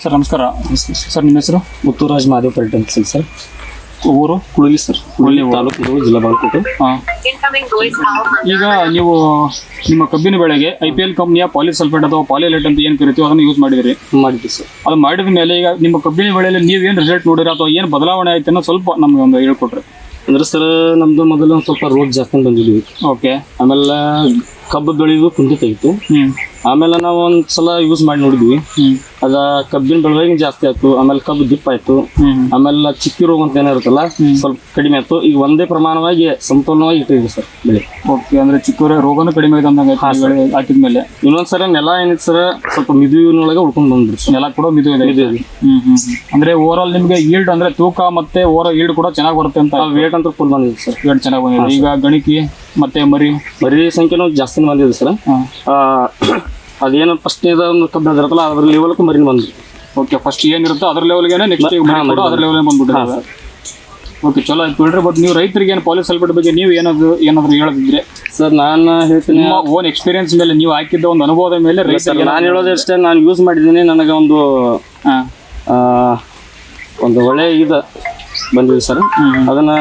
Sir ನಮಸ್ಕಾರ. Sir ನಿಮ್ಮ ಹೆಸರು? ಮುತ್ತುರಾಜ್ ಮಹಾದೇವ್ ಪರ್ಯಟನ್ ಸರ್. ಊರು? ಕುಳಲಿ ಸರ್. ಕುಳಲಿ ತಾಲೂಕು, ಜಿಲ್ಲಾ ಬಾಗಲಕೋಟೆ. ಹಾಂ, ಈಗ ನೀವು ನಿಮ್ಮ ಕಬ್ಬಿನ ಬೆಳೆಗೆ IPL ಕಂಪ್ನಿಯ ಪಾಲಿಸಲ್ಫೇಟ್ ಅಥವಾ ಪಾಲಿಲೈಟ್ ಅಂತ ಏನು ಕರಿತೀವಿ ಅದನ್ನು ಯೂಸ್ ಮಾಡಿದಿರಿ. ಮಾಡಿದ್ವಿ ಸರ್. ಅದು ಮಾಡಿದ ಮೇಲೆ ಈಗ ನಿಮ್ಮ ಕಬ್ಬಿನ ಬೆಳೆಯಲ್ಲಿ ನೀವೇನು ರಿಸಲ್ಟ್ ನೋಡಿರಿ ಅಥವಾ ಏನು ಬದಲಾವಣೆ ಆಯ್ತು ಅನ್ನೋ ಸ್ವಲ್ಪ ನಮ್ಗೆ ಒಂದು ಹೇಳ್ಕೊಟ್ರಿ. ಅಂದ್ರೆ ಸರ್ ನಮ್ದು ಮೊದಲು ಒಂದು ಸ್ವಲ್ಪ ರೋಗ ಜಾಸ್ತಿ ಬಂದಿದ್ವಿ. ಓಕೆ. ಆಮೇಲೆ ಕಬ್ಬು ಬೆಳೆದು ಕುಂಠಿತ ಇತ್ತು. ಆಮೇಲೆ ನಾವು ಒಂದ್ಸಲ ಯೂಸ್ ಮಾಡಿ ನೋಡಿದ್ವಿ. ಅದ ಕಬ್ಬಿನ ಬೆಳವಣಿಗೆ ಜಾಸ್ತಿ ಆಯ್ತು. ಆಮೇಲೆ ಕಬ್ಬು ದಿಪ್ಪ ಆಯ್ತು. ಆಮೇಲೆ ಚಿಕ್ಕಿ ರೋಗ ಅಂತ ಏನಿರುತ್ತಲ್ಲ ಸ್ವಲ್ಪ ಕಡಿಮೆ ಆಯ್ತು. ಈಗ ಒಂದೇ ಪ್ರಮಾಣವಾಗಿ ಸಮತೋಲನವಾಗಿ ಇಟ್ಟಿದ್ವಿ ಸರ್ ಬೆಳೆ. ಓಕೆ, ಅಂದ್ರೆ ಚಿಕ್ಕ ರೋಗನೂ ಕಡಿಮೆ ಆಯ್ತು ಅಂದಂಗೆ ಹಾಕಿದ್ಮೇಲೆ. ಇನ್ನೊಂದ್ಸರ ನೆಲ ಏನಿತ್ತು ಸರ್ ಸ್ವಲ್ಪ ಮಿದುವಿನೊಳಗೆ ಉಳ್ಕೊಂಡು ಬಂದ್ರಿ. ನೆಲ ಕೂಡ ಮಿದು ಇದೆ. ಅಂದ್ರೆ ಓವರ್ ಆಲ್ ನಿಮ್ಗೆ ಈಲ್ಡ್ ಅಂದ್ರೆ ತೂಕ ಮತ್ತೆ ಓವರ್ ಈಲ್ಡ್ ಕೂಡ ಚೆನ್ನಾಗಿ ಬರುತ್ತೆ ಅಂತ. ವೇಟ್ ಅಂತ ಫುಲ್ ಬಂದಿದೆ ಸರ್. ವೇಟ್ ಚೆನ್ನಾಗಿ ಬಂದಿದೆ. ಈಗ ಗಣಿಕಿ ಮತ್ತೆ ಮರಿ ಸಂಖ್ಯೆನೂ ಜಾಸ್ತಿ ಬಂದಿದೆ ಸರ್. ಅದೇನು ಫಸ್ಟ್ ಒಂದು ಕಬ್ಬು ಇದಿರುತ್ತಲ್ಲ ಅದ್ರ ಲೆವೆಲ್ಗೂ ಮರಿನ ಬಂದ್ರಿ. ಓಕೆ, ಫಸ್ಟ್ ಏನಿರುತ್ತೋ ಅದ್ರ ಲೆವೆಲ್ಗೆ ನೆಕ್ಸ್ಟ್ ಅದ್ರ ಲೆವೆಲ್ ಬಂದ್ಬಿಟ್ಟಿದೆ. ಓಕೆ, ಚಲೋ ಆಯ್ತು ಬಿಡ್ರಿ. ಬಟ್ ನೀವು ರೈತರಿಗೆ ಏನು ಪಾಲಿಸಲ್ಫೇಟ್ ಬಗ್ಗೆ ನೀವು ಏನಾದ್ರು ಹೇಳದಿದ್ರೆ ಸರ್? ನಾನು ಹೇಳ್ತೀನಿ, ನಿಮ್ಮ ಓನ್ ಎಕ್ಸ್ಪೀರಿಯನ್ಸ್ ಮೇಲೆ ನೀವು ಹಾಕಿದ್ದ ಒಂದು ಅನುಭವದ ಮೇಲೆ ರೈತರಿಗೆ ನಾನು ಹೇಳೋದಷ್ಟೇ. ನಾನು ಯೂಸ್ ಮಾಡಿದ್ದೀನಿ. ನನಗೆ ಒಂದು ಒಳ್ಳೆ ಇದು ಬಂದಿದೆ ಸರ್. ಅದನ್ನ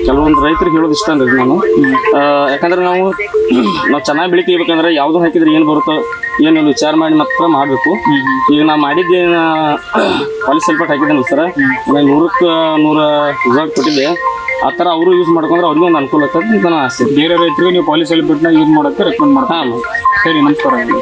ಕೆಲವೊಂದು ರೈತರಿಗೆ ಹೇಳೋದು ಇಷ್ಟ ಅಂದ್ರೆ ನಾನು, ಯಾಕಂದ್ರೆ ನಾವು ಚೆನ್ನಾಗಿ ಬೆಳಿತೀಬೇಕಂದ್ರೆ ಯಾವ್ದು ಹಾಕಿದ್ರೆ ಏನು ಬರುತ್ತೋ ಏನು ವಿಚಾರ ಮಾಡಿ ಮಾತ್ರ ಮಾಡಬೇಕು. ಈಗ ನಾ ಮಾಡಿದ್ದೇನು ಪಾಲಿಸಲ್ಫೇಟ್ ಹಾಕಿದ್ದೇನೆ ಸರ್. ನಾನು 100ಕ್ಕೆ 100 ರಿಸಲ್ಟ್ ಕೊಟ್ಟಿದ್ದೆ. ಆ ಥರ ಅವರು ಯೂಸ್ ಮಾಡ್ಕೊಂಡ್ರೆ ಅವ್ರಿಗೂ ಒಂದು ಅನುಕೂಲ ಆಗ್ತದೆ ಅಂತ ನಾನು ಆಸೆ. ಬೇರೆ ರೈತರಿಗೆ ನೀವು ಪಾಲಿಸಲ್ಫೇಟ್ನ ಯೂಸ್ ಮಾಡೋಕ್ಕೆ ರೆಕಮೆಂಡ್ ಮಾಡ್ತೀನಿ. ಹಾಂ, ಸರಿ, ನಮಸ್ಕಾರ.